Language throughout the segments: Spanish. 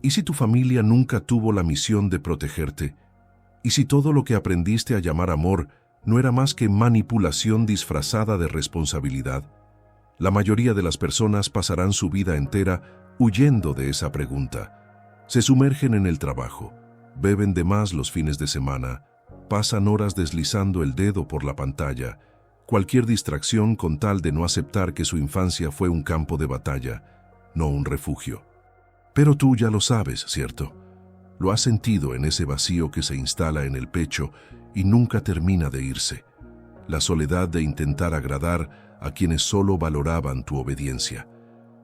¿Y si tu familia nunca tuvo la misión de protegerte? ¿Y si todo lo que aprendiste a llamar amor no era más que manipulación disfrazada de responsabilidad? La mayoría de las personas pasarán su vida entera huyendo de esa pregunta. Se sumergen en el trabajo, beben de más los fines de semana, pasan horas deslizando el dedo por la pantalla, cualquier distracción con tal de no aceptar que su infancia fue un campo de batalla, no un refugio. Pero tú ya lo sabes, ¿cierto? Lo has sentido en ese vacío que se instala en el pecho y nunca termina de irse. La soledad de intentar agradar a quienes solo valoraban tu obediencia.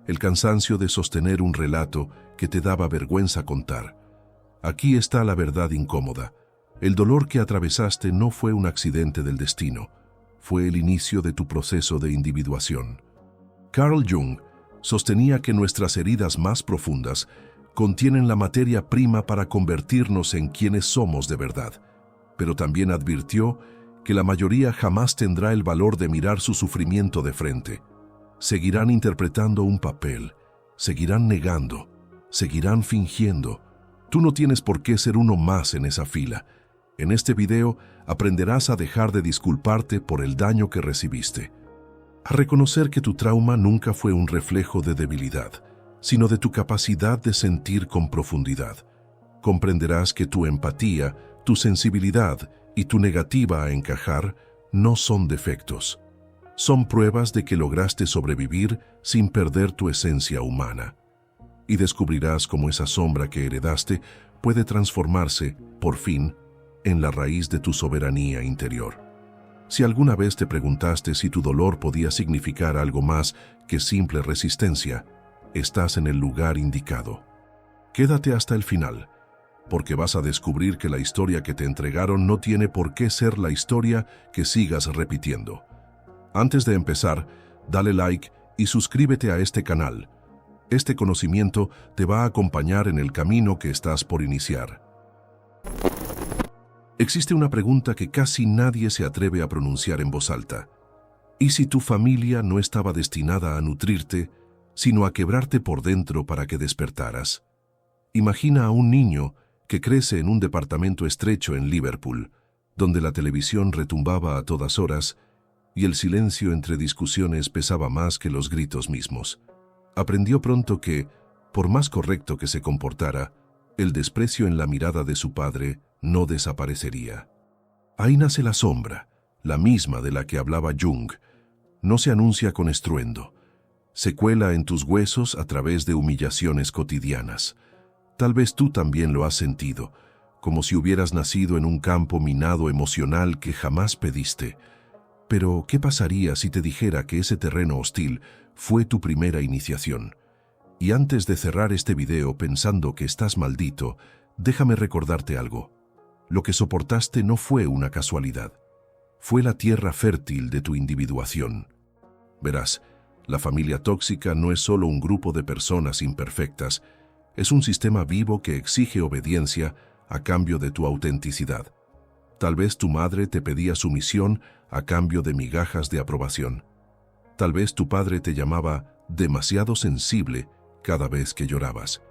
El cansancio de sostener un relato que te daba vergüenza contar. Aquí está la verdad incómoda. El dolor que atravesaste no fue un accidente del destino, fue el inicio de tu proceso de individuación. Carl Jung sostenía que nuestras heridas más profundas contienen la materia prima para convertirnos en quienes somos de verdad, pero también advirtió que la mayoría jamás tendrá el valor de mirar su sufrimiento de frente. Seguirán interpretando un papel, seguirán negando, seguirán fingiendo. Tú no tienes por qué ser uno más en esa fila. En este video aprenderás a dejar de disculparte por el daño que recibiste, a reconocer que tu trauma nunca fue un reflejo de debilidad, sino de tu capacidad de sentir con profundidad. Comprenderás que tu empatía, tu sensibilidad y tu negativa a encajar no son defectos. Son pruebas de que lograste sobrevivir sin perder tu esencia humana. Y descubrirás cómo esa sombra que heredaste puede transformarse, por fin, en la raíz de tu soberanía interior. Si alguna vez te preguntaste si tu dolor podía significar algo más que simple resistencia, estás en el lugar indicado. Quédate hasta el final, porque vas a descubrir que la historia que te entregaron no tiene por qué ser la historia que sigas repitiendo. Antes de empezar, dale like y suscríbete a este canal. Este conocimiento te va a acompañar en el camino que estás por iniciar. Existe una pregunta que casi nadie se atreve a pronunciar en voz alta. ¿Y si tu familia no estaba destinada a nutrirte, sino a quebrarte por dentro para que despertaras? Imagina a un niño que crece en un departamento estrecho en Liverpool, donde la televisión retumbaba a todas horas y el silencio entre discusiones pesaba más que los gritos mismos. Aprendió pronto que, por más correcto que se comportara, el desprecio en la mirada de su padre no desaparecería. Ahí nace la sombra, la misma de la que hablaba Jung. No se anuncia con estruendo. Se cuela en tus huesos a través de humillaciones cotidianas. Tal vez tú también lo has sentido, como si hubieras nacido en un campo minado emocional que jamás pediste. Pero, ¿qué pasaría si te dijera que ese terreno hostil fue tu primera iniciación? Y antes de cerrar este video pensando que estás maldito, déjame recordarte algo. Lo que soportaste no fue una casualidad. Fue la tierra fértil de tu individuación. Verás, la familia tóxica no es solo un grupo de personas imperfectas, es un sistema vivo que exige obediencia a cambio de tu autenticidad. Tal vez tu madre te pedía sumisión a cambio de migajas de aprobación. Tal vez tu padre te llamaba demasiado sensible cada vez que llorabas.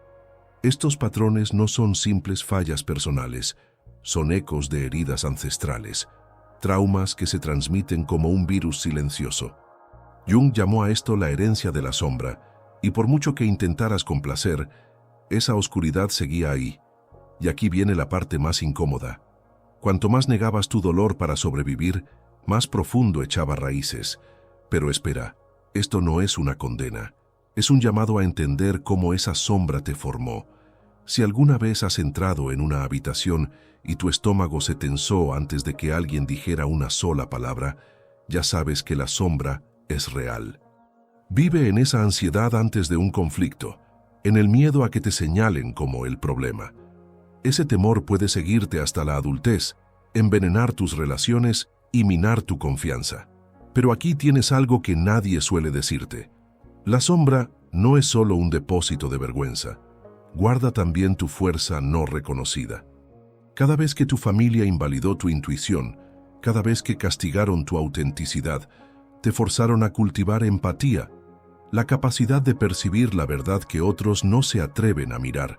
Estos patrones no son simples fallas personales, son ecos de heridas ancestrales, traumas que se transmiten como un virus silencioso. Jung llamó a esto la herencia de la sombra, y por mucho que intentaras complacer, esa oscuridad seguía ahí. Y aquí viene la parte más incómoda. Cuanto más negabas tu dolor para sobrevivir, más profundo echaba raíces. Pero espera, esto no es una condena. Es un llamado a entender cómo esa sombra te formó. Si alguna vez has entrado en una habitación y tu estómago se tensó antes de que alguien dijera una sola palabra, ya sabes que la sombra es real. Vive en esa ansiedad antes de un conflicto, en el miedo a que te señalen como el problema. Ese temor puede seguirte hasta la adultez, envenenar tus relaciones y minar tu confianza. Pero aquí tienes algo que nadie suele decirte. La sombra no es solo un depósito de vergüenza. Guarda también tu fuerza no reconocida. Cada vez que tu familia invalidó tu intuición, cada vez que castigaron tu autenticidad, te forzaron a cultivar empatía, la capacidad de percibir la verdad que otros no se atreven a mirar.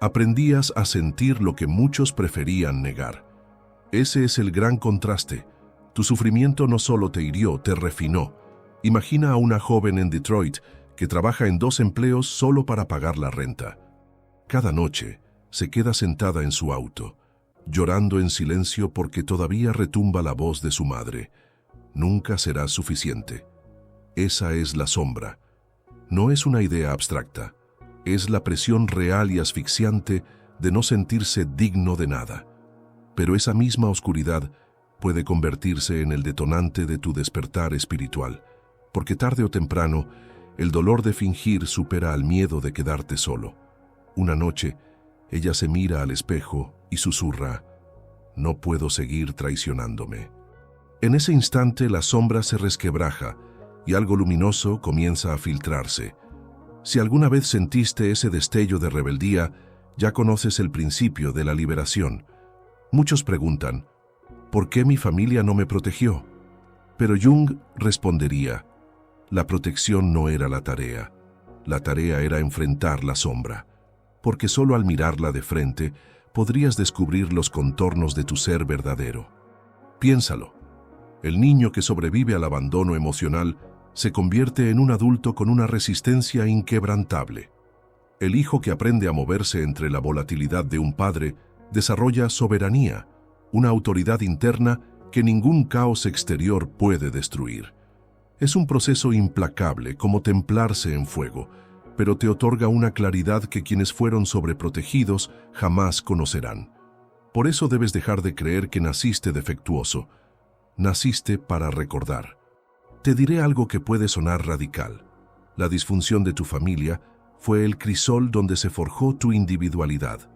Aprendías a sentir lo que muchos preferían negar. Ese es el gran contraste. Tu sufrimiento no solo te hirió, te refinó. Imagina a una joven en Detroit que trabaja en 2 empleos solo para pagar la renta. Cada noche se queda sentada en su auto, llorando en silencio porque todavía retumba la voz de su madre. Nunca serás suficiente. Esa es la sombra. No es una idea abstracta. Es la presión real y asfixiante de no sentirse digno de nada. Pero esa misma oscuridad puede convertirse en el detonante de tu despertar espiritual, porque tarde o temprano, el dolor de fingir supera al miedo de quedarte solo. Una noche, ella se mira al espejo y susurra: «No puedo seguir traicionándome». En ese instante la sombra se resquebraja y algo luminoso comienza a filtrarse. Si alguna vez sentiste ese destello de rebeldía, ya conoces el principio de la liberación. Muchos preguntan: ¿por qué mi familia no me protegió? Pero Jung respondería: la protección no era la tarea. La tarea era enfrentar la sombra, porque solo al mirarla de frente podrías descubrir los contornos de tu ser verdadero. Piénsalo. El niño que sobrevive al abandono emocional se convierte en un adulto con una resistencia inquebrantable. El hijo que aprende a moverse entre la volatilidad de un padre desarrolla soberanía, una autoridad interna que ningún caos exterior puede destruir. Es un proceso implacable, como templarse en fuego, pero te otorga una claridad que quienes fueron sobreprotegidos jamás conocerán. Por eso debes dejar de creer que naciste defectuoso. Naciste para recordar. Te diré algo que puede sonar radical. La disfunción de tu familia fue el crisol donde se forjó tu individualidad.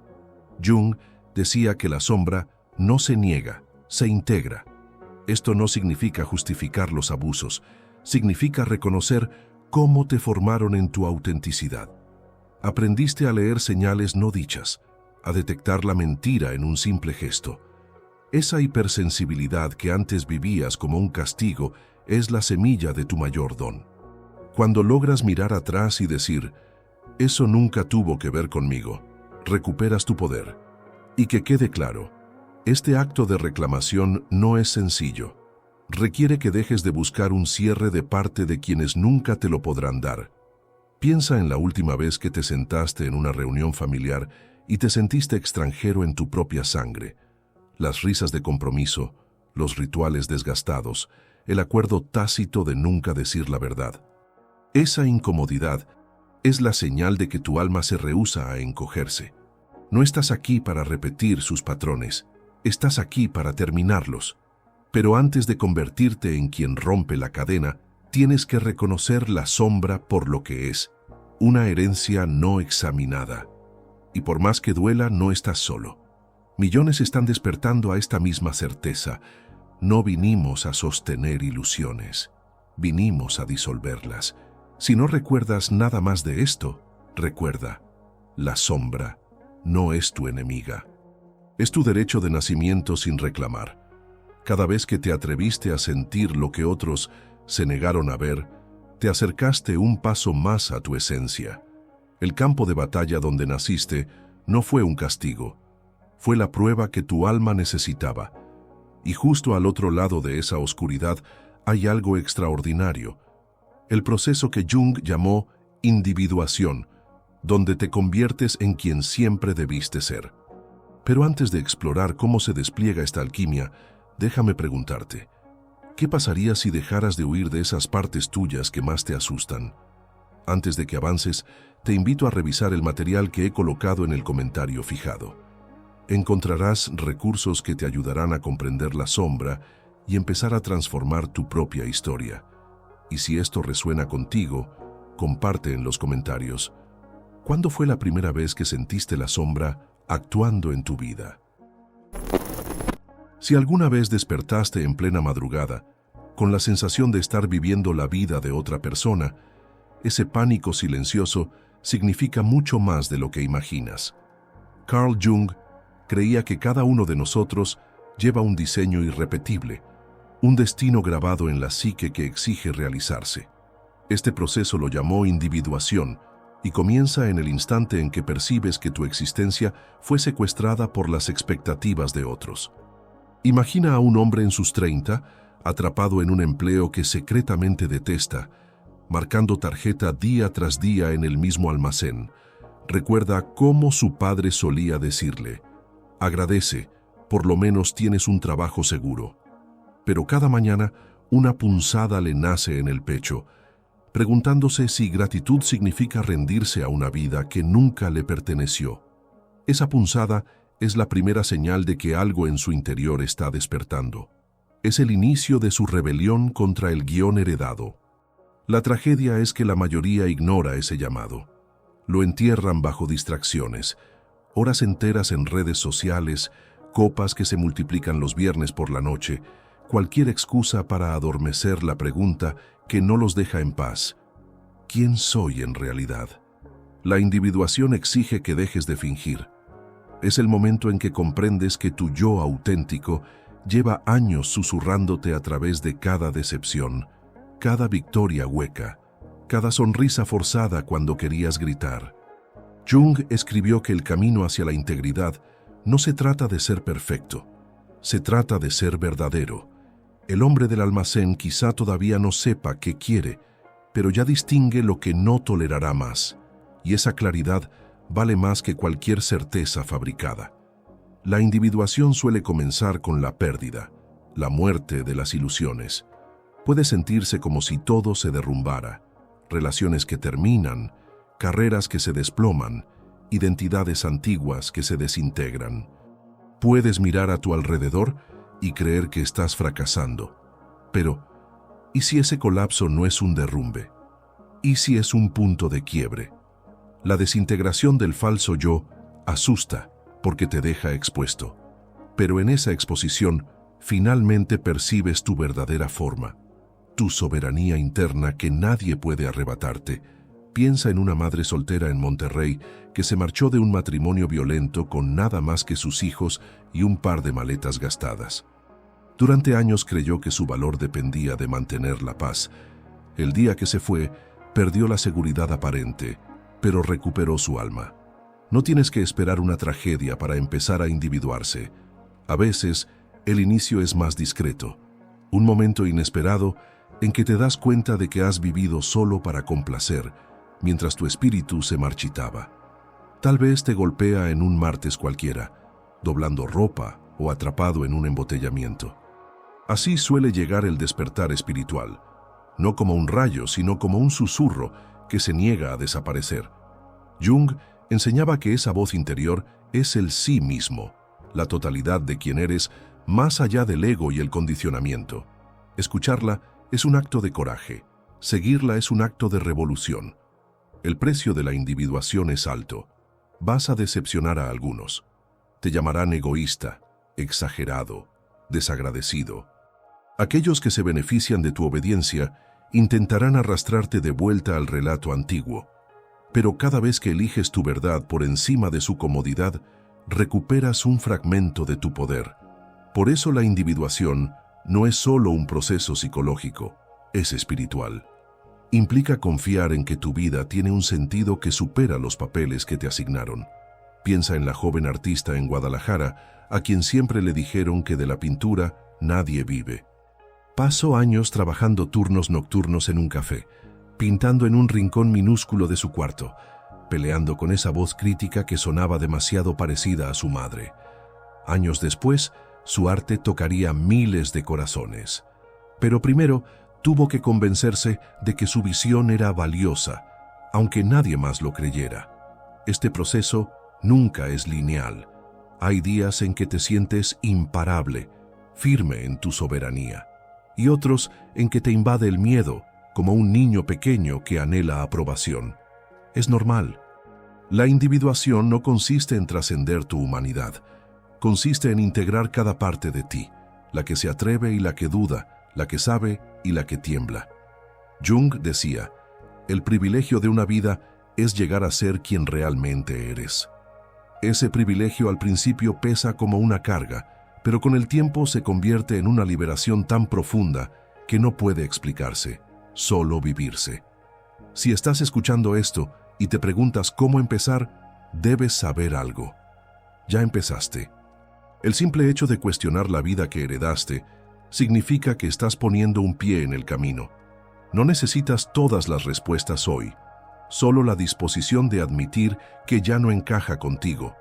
Jung decía que la sombra no se niega, se integra. Esto no significa justificar los abusos, significa reconocer cómo te formaron en tu autenticidad. Aprendiste a leer señales no dichas, a detectar la mentira en un simple gesto. Esa hipersensibilidad que antes vivías como un castigo es la semilla de tu mayor don. Cuando logras mirar atrás y decir: «Eso nunca tuvo que ver conmigo», recuperas tu poder. Y que quede claro, este acto de reclamación no es sencillo. Requiere que dejes de buscar un cierre de parte de quienes nunca te lo podrán dar. Piensa en la última vez que te sentaste en una reunión familiar y te sentiste extranjero en tu propia sangre. Las risas de compromiso, los rituales desgastados, el acuerdo tácito de nunca decir la verdad. Esa incomodidad es la señal de que tu alma se rehúsa a encogerse. No estás aquí para repetir sus patrones, estás aquí para terminarlos. Pero antes de convertirte en quien rompe la cadena, tienes que reconocer la sombra por lo que es, una herencia no examinada. Y por más que duela, no estás solo. Millones están despertando a esta misma certeza. No vinimos a sostener ilusiones, vinimos a disolverlas. Si no recuerdas nada más de esto, recuerda, la sombra no es tu enemiga. Es tu derecho de nacimiento sin reclamar. Cada vez que te atreviste a sentir lo que otros se negaron a ver, te acercaste un paso más a tu esencia. El campo de batalla donde naciste no fue un castigo, fue la prueba que tu alma necesitaba. Y justo al otro lado de esa oscuridad hay algo extraordinario, el proceso que Jung llamó individuación, donde te conviertes en quien siempre debiste ser. Pero antes de explorar cómo se despliega esta alquimia, déjame preguntarte, ¿qué pasaría si dejaras de huir de esas partes tuyas que más te asustan? Antes de que avances, te invito a revisar el material que he colocado en el comentario fijado. Encontrarás recursos que te ayudarán a comprender la sombra y empezar a transformar tu propia historia. Y si esto resuena contigo, comparte en los comentarios. ¿Cuándo fue la primera vez que sentiste la sombra actuando en tu vida? Si alguna vez despertaste en plena madrugada, con la sensación de estar viviendo la vida de otra persona, ese pánico silencioso significa mucho más de lo que imaginas. Carl Jung creía que cada uno de nosotros lleva un diseño irrepetible, un destino grabado en la psique que exige realizarse. Este proceso lo llamó individuación, y comienza en el instante en que percibes que tu existencia fue secuestrada por las expectativas de otros. Imagina a un hombre en sus 30, atrapado en un empleo que secretamente detesta, marcando tarjeta día tras día en el mismo almacén. Recuerda cómo su padre solía decirle: agradece, por lo menos tienes un trabajo seguro. Pero cada mañana una punzada le nace en el pecho, preguntándose si gratitud significa rendirse a una vida que nunca le perteneció. Esa punzada es la primera señal de que algo en su interior está despertando. Es el inicio de su rebelión contra el guión heredado. La tragedia es que la mayoría ignora ese llamado. Lo entierran bajo distracciones, horas enteras en redes sociales, copas que se multiplican los viernes por la noche, cualquier excusa para adormecer la pregunta que no los deja en paz: ¿quién soy en realidad? La individuación exige que dejes de fingir. Es el momento en que comprendes que tu yo auténtico lleva años susurrándote a través de cada decepción, cada victoria hueca, cada sonrisa forzada cuando querías gritar. Jung escribió que el camino hacia la integridad no se trata de ser perfecto, se trata de ser verdadero. El hombre del almacén quizá todavía no sepa qué quiere, pero ya distingue lo que no tolerará más, y esa claridad vale más que cualquier certeza fabricada. La individuación suele comenzar con la pérdida, la muerte de las ilusiones. Puede sentirse como si todo se derrumbara, relaciones que terminan, carreras que se desploman, identidades antiguas que se desintegran. Puedes mirar a tu alrededor y creer que estás fracasando. Pero, ¿y si ese colapso no es un derrumbe? ¿Y si es un punto de quiebre? La desintegración del falso yo asusta porque te deja expuesto. Pero en esa exposición, finalmente percibes tu verdadera forma, tu soberanía interna que nadie puede arrebatarte. Piensa en una madre soltera en Monterrey que se marchó de un matrimonio violento con nada más que sus hijos y un par de maletas gastadas. Durante años creyó que su valor dependía de mantener la paz. El día que se fue, perdió la seguridad aparente, pero recuperó su alma. No tienes que esperar una tragedia para empezar a individuarse. A veces, el inicio es más discreto, un momento inesperado en que te das cuenta de que has vivido solo para complacer, mientras tu espíritu se marchitaba. Tal vez te golpea en un martes cualquiera, doblando ropa o atrapado en un embotellamiento. Así suele llegar el despertar espiritual, no como un rayo, sino como un susurro que se niega a desaparecer. Jung enseñaba que esa voz interior es el sí mismo, la totalidad de quien eres, más allá del ego y el condicionamiento. Escucharla es un acto de coraje, seguirla es un acto de revolución. El precio de la individuación es alto. Vas a decepcionar a algunos. Te llamarán egoísta, exagerado, desagradecido. Aquellos que se benefician de tu obediencia intentarán arrastrarte de vuelta al relato antiguo. Pero cada vez que eliges tu verdad por encima de su comodidad, recuperas un fragmento de tu poder. Por eso la individuación no es solo un proceso psicológico, es espiritual. Implica confiar en que tu vida tiene un sentido que supera los papeles que te asignaron. Piensa en la joven artista en Guadalajara, a quien siempre le dijeron que de la pintura nadie vive. Pasó años trabajando turnos nocturnos en un café, pintando en un rincón minúsculo de su cuarto, peleando con esa voz crítica que sonaba demasiado parecida a su madre. Años después, su arte tocaría miles de corazones. Pero primero, tuvo que convencerse de que su visión era valiosa, aunque nadie más lo creyera. Este proceso nunca es lineal. Hay días en que te sientes imparable, firme en tu soberanía, y otros en que te invade el miedo, como un niño pequeño que anhela aprobación. Es normal. La individuación no consiste en trascender tu humanidad, consiste en integrar cada parte de ti, la que se atreve y la que duda, la que sabe y la que tiembla. Jung decía, el privilegio de una vida es llegar a ser quien realmente eres. Ese privilegio al principio pesa como una carga, pero con el tiempo se convierte en una liberación tan profunda que no puede explicarse, solo vivirse. Si estás escuchando esto, y te preguntas cómo empezar, debes saber algo. Ya empezaste. El simple hecho de cuestionar la vida que heredaste significa que estás poniendo un pie en el camino. No necesitas todas las respuestas hoy, solo la disposición de admitir que ya no encaja contigo,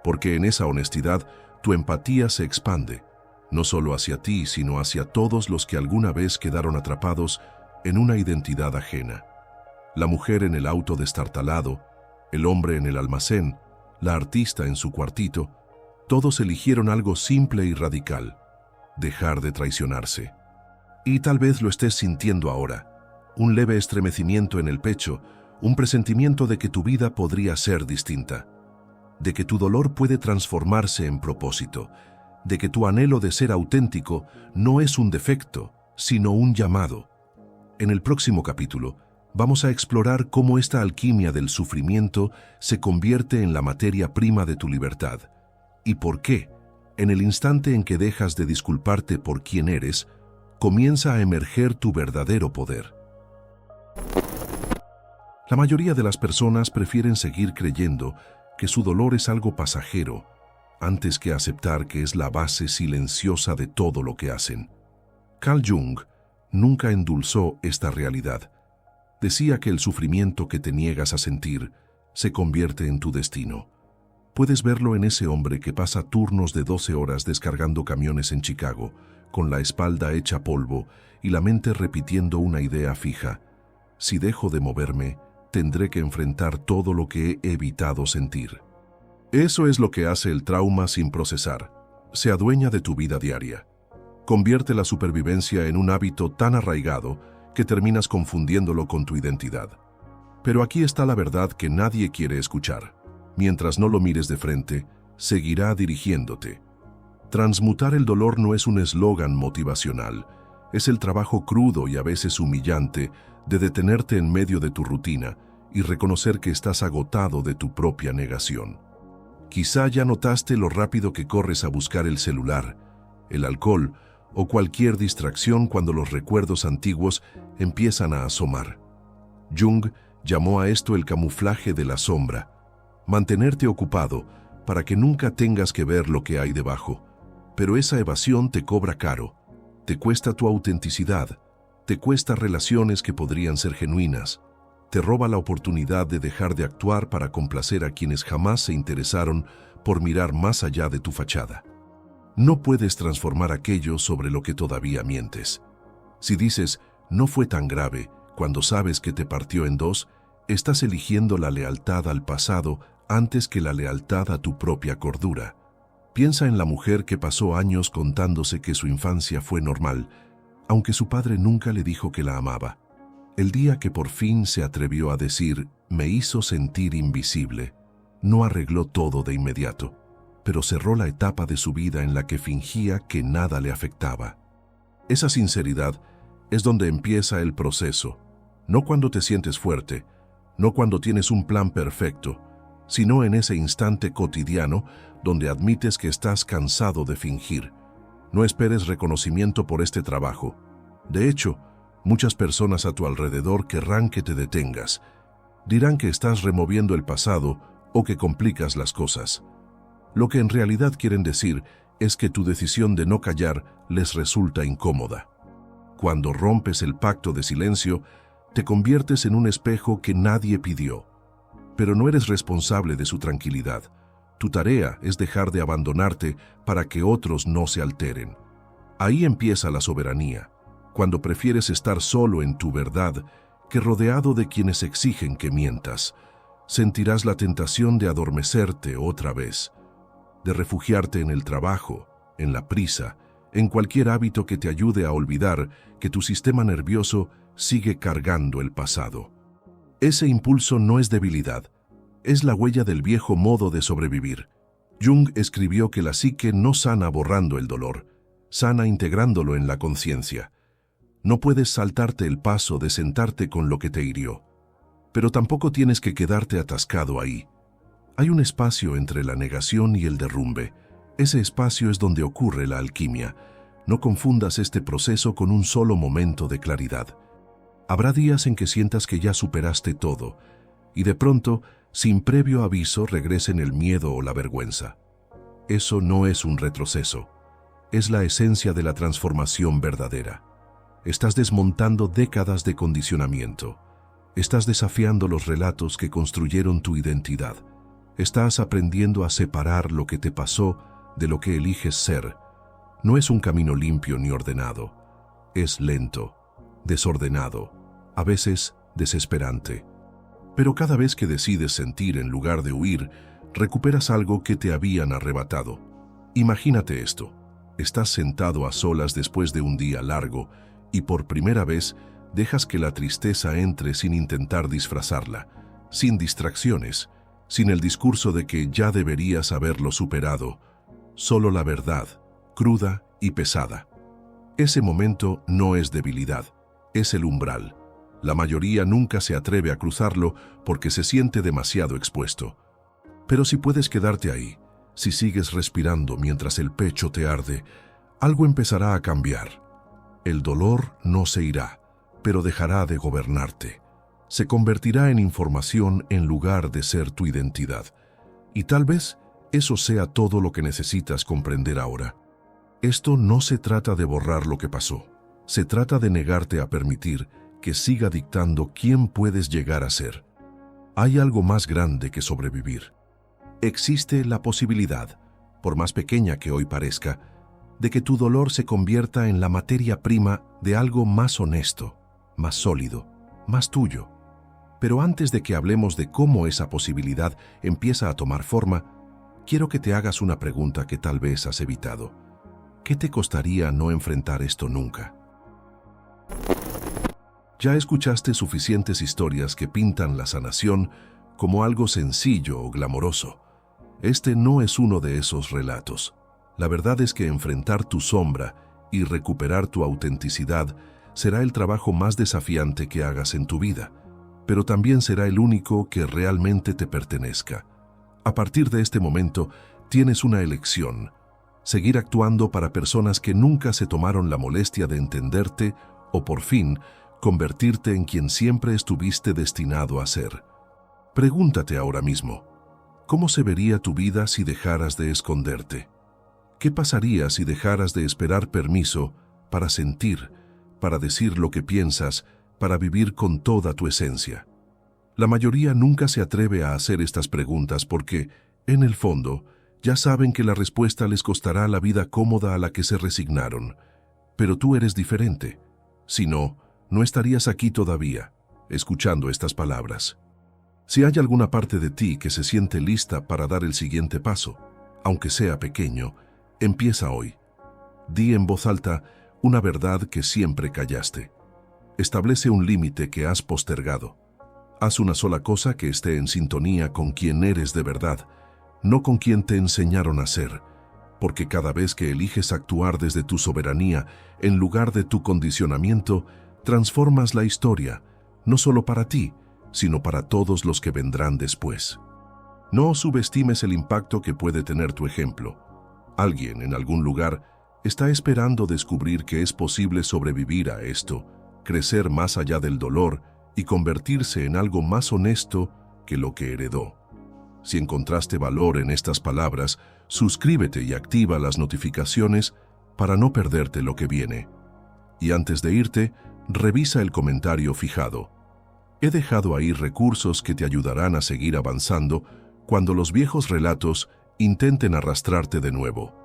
porque en esa honestidad tu empatía se expande, no solo hacia ti, sino hacia todos los que alguna vez quedaron atrapados en una identidad ajena. La mujer en el auto destartalado, el hombre en el almacén, la artista en su cuartito, todos eligieron algo simple y radical: dejar de traicionarse. Y tal vez lo estés sintiendo ahora, un leve estremecimiento en el pecho, un presentimiento de que tu vida podría ser distinta, de que tu dolor puede transformarse en propósito, de que tu anhelo de ser auténtico no es un defecto, sino un llamado. En el próximo capítulo, vamos a explorar cómo esta alquimia del sufrimiento se convierte en la materia prima de tu libertad, y por qué, en el instante en que dejas de disculparte por quién eres, comienza a emerger tu verdadero poder. La mayoría de las personas prefieren seguir creyendo que su dolor es algo pasajero, antes que aceptar que es la base silenciosa de todo lo que hacen. Carl Jung nunca endulzó esta realidad. Decía que el sufrimiento que te niegas a sentir se convierte en tu destino. Puedes verlo en ese hombre que pasa turnos de 12 horas descargando camiones en Chicago, con la espalda hecha polvo y la mente repitiendo una idea fija: si dejo de moverme, tendré que enfrentar todo lo que he evitado sentir. Eso es lo que hace el trauma sin procesar. Se adueña de tu vida diaria. Convierte la supervivencia en un hábito tan arraigado que terminas confundiéndolo con tu identidad. Pero aquí está la verdad que nadie quiere escuchar. Mientras no lo mires de frente, seguirá dirigiéndote. Transmutar el dolor no es un eslogan motivacional, es el trabajo crudo y a veces humillante de detenerte en medio de tu rutina y reconocer que estás agotado de tu propia negación. Quizá ya notaste lo rápido que corres a buscar el celular, el alcohol o cualquier distracción cuando los recuerdos antiguos empiezan a asomar. Jung llamó a esto el camuflaje de la sombra. Mantenerte ocupado para que nunca tengas que ver lo que hay debajo. Pero esa evasión te cobra caro. Te cuesta tu autenticidad, te cuesta relaciones que podrían ser genuinas, te roba la oportunidad de dejar de actuar para complacer a quienes jamás se interesaron por mirar más allá de tu fachada. No puedes transformar aquello sobre lo que todavía mientes. Si dices, no fue tan grave, cuando sabes que te partió en dos, estás eligiendo la lealtad al pasado antes que la lealtad a tu propia cordura. Piensa en la mujer que pasó años contándose que su infancia fue normal, aunque su padre nunca le dijo que la amaba. El día que por fin se atrevió a decir, me hizo sentir invisible, no arregló todo de inmediato, pero cerró la etapa de su vida en la que fingía que nada le afectaba. Esa sinceridad es donde empieza el proceso, no cuando te sientes fuerte, no cuando tienes un plan perfecto, sino en ese instante cotidiano donde admites que estás cansado de fingir. No esperes reconocimiento por este trabajo. De hecho, muchas personas a tu alrededor querrán que te detengas. Dirán que estás removiendo el pasado o que complicas las cosas. Lo que en realidad quieren decir es que tu decisión de no callar les resulta incómoda. Cuando rompes el pacto de silencio, te conviertes en un espejo que nadie pidió. Pero no eres responsable de su tranquilidad. Tu tarea es dejar de abandonarte para que otros no se alteren. Ahí empieza la soberanía, cuando prefieres estar solo en tu verdad que rodeado de quienes exigen que mientas. Sentirás la tentación de adormecerte otra vez, de refugiarte en el trabajo, en la prisa, en cualquier hábito que te ayude a olvidar que tu sistema nervioso sigue cargando el pasado. Ese impulso no es debilidad, es la huella del viejo modo de sobrevivir. Jung escribió que la psique no sana borrando el dolor, sana integrándolo en la conciencia. No puedes saltarte el paso de sentarte con lo que te hirió, pero tampoco tienes que quedarte atascado ahí. Hay un espacio entre la negación y el derrumbe. Ese espacio es donde ocurre la alquimia. No confundas este proceso con un solo momento de claridad. Habrá días en que sientas que ya superaste todo, y de pronto, sin previo aviso, regresen el miedo o la vergüenza. Eso no es un retroceso, es la esencia de la transformación verdadera. Estás desmontando décadas de condicionamiento. Estás desafiando los relatos que construyeron tu identidad. Estás aprendiendo a separar lo que te pasó de lo que eliges ser. No es un camino limpio ni ordenado. Es lento, desordenado, a veces desesperante. Pero cada vez que decides sentir en lugar de huir, recuperas algo que te habían arrebatado. Imagínate esto. Estás sentado a solas después de un día largo y por primera vez dejas que la tristeza entre sin intentar disfrazarla, sin distracciones, sin el discurso de que ya deberías haberlo superado, solo la verdad, cruda y pesada. Ese momento no es debilidad, es el umbral. La mayoría nunca se atreve a cruzarlo porque se siente demasiado expuesto. Pero si puedes quedarte ahí, si sigues respirando mientras el pecho te arde, algo empezará a cambiar. El dolor no se irá, pero dejará de gobernarte. Se convertirá en información en lugar de ser tu identidad. Y tal vez eso sea todo lo que necesitas comprender ahora. Esto no se trata de borrar lo que pasó. Se trata de negarte a permitir que siga dictando quién puedes llegar a ser. Hay algo más grande que sobrevivir. Existe la posibilidad, por más pequeña que hoy parezca, de que tu dolor se convierta en la materia prima de algo más honesto, más sólido, más tuyo. Pero antes de que hablemos de cómo esa posibilidad empieza a tomar forma, quiero que te hagas una pregunta que tal vez has evitado. ¿Qué te costaría no enfrentar esto nunca? Ya escuchaste suficientes historias que pintan la sanación como algo sencillo o glamoroso. Este no es uno de esos relatos. La verdad es que enfrentar tu sombra y recuperar tu autenticidad será el trabajo más desafiante que hagas en tu vida, pero también será el único que realmente te pertenezca. A partir de este momento, tienes una elección: seguir actuando para personas que nunca se tomaron la molestia de entenderte o, por fin, convertirte en quien siempre estuviste destinado a ser. Pregúntate ahora mismo, ¿cómo se vería tu vida si dejaras de esconderte? ¿Qué pasaría si dejaras de esperar permiso para sentir, para decir lo que piensas, para vivir con toda tu esencia? La mayoría nunca se atreve a hacer estas preguntas porque, en el fondo, ya saben que la respuesta les costará la vida cómoda a la que se resignaron. Pero tú eres diferente. Si no, no estarías aquí todavía, escuchando estas palabras. Si hay alguna parte de ti que se siente lista para dar el siguiente paso, aunque sea pequeño, empieza hoy. Di en voz alta una verdad que siempre callaste. Establece un límite que has postergado. Haz una sola cosa que esté en sintonía con quien eres de verdad, no con quien te enseñaron a ser, porque cada vez que eliges actuar desde tu soberanía en lugar de tu condicionamiento, transformas la historia, no solo para ti, sino para todos los que vendrán después. No subestimes el impacto que puede tener tu ejemplo. Alguien en algún lugar está esperando descubrir que es posible sobrevivir a esto, crecer más allá del dolor y convertirse en algo más honesto que lo que heredó. Si encontraste valor en estas palabras, suscríbete y activa las notificaciones para no perderte lo que viene. Y antes de irte, revisa el comentario fijado. He dejado ahí recursos que te ayudarán a seguir avanzando cuando los viejos relatos intenten arrastrarte de nuevo.